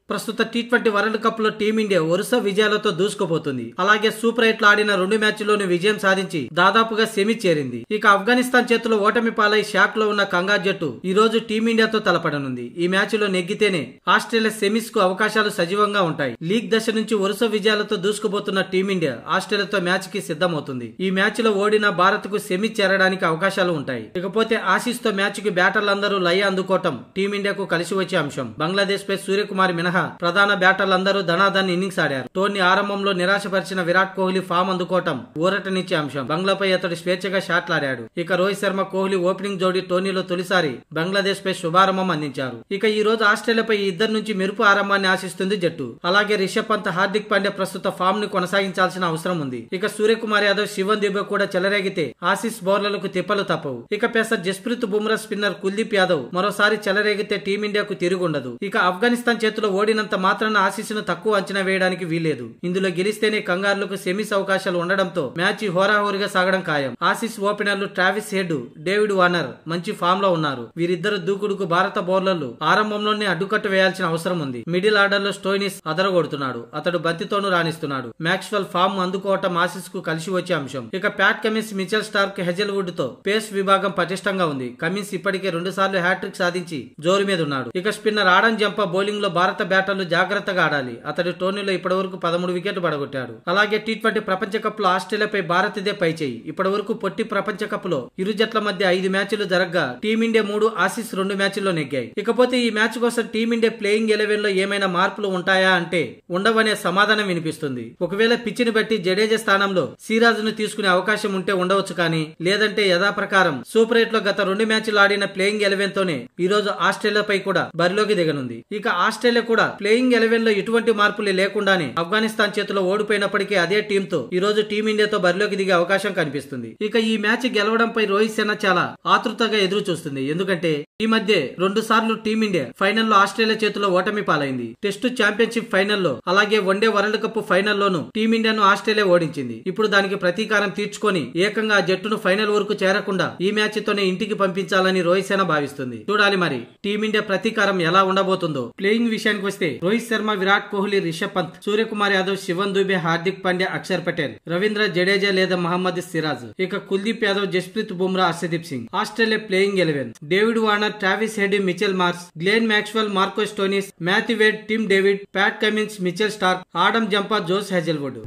ప్రస్తుత T20 world cup లో team India వరుస విజయాలతో దూసుకుపోతుంది. అలాగే సూపర్ 8 లో ఆడిన 2 మ్యాచ్ల్లోనూ విజయం సాధించి దాదాపుగా సెమీ చేరింది. ఇక ఆఫ్ఘనిస్తాన్ చేతిలో ఓటమి పాలై షాక్ లో ఉన్న కంగారు జట్టు ఈ రోజు టీమిండియాతో తలపడనుంది. ఈ మ్యాచ్ లో నెగ్గితేనే ఆస్ట్రేలియా సెమీస్ కు అవకాశాలు సజీవంగా ఉంటాయి. లీగ్ దశ నుంచి వరుస విజయాలతో దూసుకుపోతున్న టీమిండియా ఆస్ట్రేలియాతో మ్యాచ్ కి సిద్ధమవుతుంది. ఈ మ్యాచ్ లో ఓడిన భారత్ కు సెమీ చేరడానికి అవకాశాలు ఉంటాయి. ఇకపోతే ఆసీస్ తో మ్యాచ్ కి బ్యాటర్లందరూ లయ అందుకోవటం టీమిండియాకు కలిసి వచ్చే అంశం. బంగ్లాదేశ్ పై సూర్యకుమార్ మినహా ప్రధాన బ్యాటర్లందరూ ధనాధన్ ఇన్నింగ్స్ ఆడారు. టోర్నీ ఆరంభంలో నిరాశపరిచిన విరాట్ కోహ్లీ ఫామ్ అందుకోవటం ఊరటనిచ్చే అంశం. బంగ్లాపై అతడు స్వేచ్ఛగా షాట్లాడాడు. ఇక రోహిత్ శర్మ కోహ్లీ ఓపెనింగ్ జోడీ టోర్నీలో తొలిసారి బంగ్లాదేశ్ పై శుభారంభం అందించారు. ఇక ఈ రోజు ఆస్ట్రేలియాపై ఈ ఇద్దరి నుంచి మెరుపు ఆరంభాన్ని ఆశిస్తుంది జట్టు. అలాగే రిషబ్ పంత్, హార్దిక్ పాండ్యా ప్రస్తుత ఫామ్ ని కొనసాగించాల్సిన అవసరం ఉంది. ఇక సూర్యకుమార్ యాదవ్, శివన్ దుబే కూడా చెలరేగితే ఆసీస్ బౌలర్లకు తిప్పలు తప్పవు. ఇక పేసర్ జస్ప్రీత్ బుమ్రా, స్పిన్నర్ కుల్దీప్ యాదవ్ మరోసారి చెలరేగితే టీమిండియాకు తిరుగుండదు. ఇక ఆఫ్ఘనిస్తాన్ చేతిలో ఓడినంత మాత్రాన ఆసీస్ను తక్కువ అంచనా వేయడానికి వీల్లేదు. ఇందులో గెలిస్తేనే కంగారులకు సెమీస్ అవకాశాలు ఉండడంతో మ్యాచ్ హోరాహోరీగా సాగడం ఖాయం. ఆసీస్ ఓపెనర్లు ట్రావిస్ హెడ్, డేవిడ్ వార్నర్ మంచి ఫామ్ లో ఉన్నారు. వీరిద్దరు దూకుడుకు భారత బౌలర్లు ఆరంభంలోనే అడ్డుకట్ట వేయాల్సిన అవసరం ఉంది. మిడిల్ ఆర్డర్ లో స్టోయినిస్ అదరగొడుతున్నాడు. అతడు బంతితోనూ రాణిస్తున్నాడు. మ్యాక్స్వెల్ ఫామ్ అందుకోవటం ఆసీస్ కు కలిసి వచ్చే అంశం. ఇక Pat Cummins, Mitchell Stark, Hazlewood తో పేస్ విభాగం పటిష్టంగా ఉంది. కమిన్స్ ఇప్పటికే 2 సార్లు హ్యాట్రిక్ సాధించి జోరు మీద ఉన్నాడు. ఇక స్పిన్నర్ ఆడన్ జంపా బౌలింగ్ లో భారత బ్యాటర్లు జాగ్రత్తగా ఆడాలి. అతడి టోర్నీలో ఇప్పటి వరకు 13 వికెట్లు పడగొట్టాడు. అలాగే టీ20 ప్రపంచ కప్ లో ఆస్ట్రేలియాపై భారత్దే పైచేయి. ఇప్పటి వరకు పొట్టి ప్రపంచ కప్ లో ఇరు జట్ల మధ్య 5 మ్యాచ్లు జరగగా టీమిండియా 3, ఆసీస్ 2 మ్యాచ్ల్లో నెగ్గాయి. ఇకపోతే ఈ మ్యాచ్ కోసం టీమిండియా ప్లేయింగ్ 11 లో ఏమైనా మార్పులు ఉంటాయా అంటే ఉండవనే సమాధానం వినిపిస్తుంది. ఒకవేళ పిచ్చిని బట్టి జడేజా స్థానంలో సిరాజ్ ను తీసుకునే అవకాశం ఉంటే ఉండవచ్చు. కానీ లేదంటే యథాప్రకారం సూపర్ 8 లో గత 2 మ్యాచ్లు ఆడిన ప్లేయింగ్ 11 తోనే ఈ రోజు ఆస్ట్రేలియాపై కూడా బరిలోకి దిగనుంది. ఇక ఆస్ట్రేలియా కూడా ప్లేయింగ్ 11 లో ఎటువంటి మార్పులు లేకుండానే ఆఫ్ఘనిస్తాన్ చేతిలో ఓడిపోయినప్పటికీ అదే టీంతో ఈ రోజు టీమిండియాతో బరిలోకి దిగే అవకాశం కనిపిస్తుంది. ఇక ఈ మ్యాచ్ గెలవడంపై రోహిత్ శర్మ చాలా ఆతృతగా ఎదురు చూస్తుంది. ఎందుకంటే ఈ మధ్య 2 సార్లు టీమిండియా ఫైనల్లో ఆస్ట్రేలియా చేతిలో ఓటమి పాలైంది. టెస్టు ఛాంపియన్షిప్ ఫైనల్లో, అలాగే వన్డే వరల్డ్ కప్ ఫైనల్లోనూ టీమిండియాను ఆస్ట్రేలియా ఓడించింది. ఇప్పుడు దానికి ప్రతీకారం తీర్చుకొని ఏకంగా ఆ జట్టును ఫైనల్ వరకు చేరకుండా ఈ మ్యాచ్ తోనే ఇంటికి పంపించాలని రోహిత్ శర్మ భావిస్తుంది. చూడాలి మరి టీమిండియా ప్రతీకారం ఎలా ఉండబోతుందో. ప్లేయింగ్ విషయానికి వస్తే రోహిత్ శర్మ, విరాట్ కోహ్లీ, రిషబ్ పంత్, సూర్యకుమార్ యాదవ్, శివన్ దుబే, హార్దిక్ పాండ్యా, అక్షర్ పటేల్, రవీంద్ర జడేజా లేదా మహమ్మద్ సిరాజ్, ఇక Kuldeep Yadav, Jasprit Bumrah, Harshdeep Singh. Australia playing 11: David Warner, Travis Head, Mitchell Marsh, Glenn Maxwell, Marco Stoinis, Matthew Wade, Tim David, Pat Cummins, Mitchell Starc, Adam Zampa, Josh Hazlewood.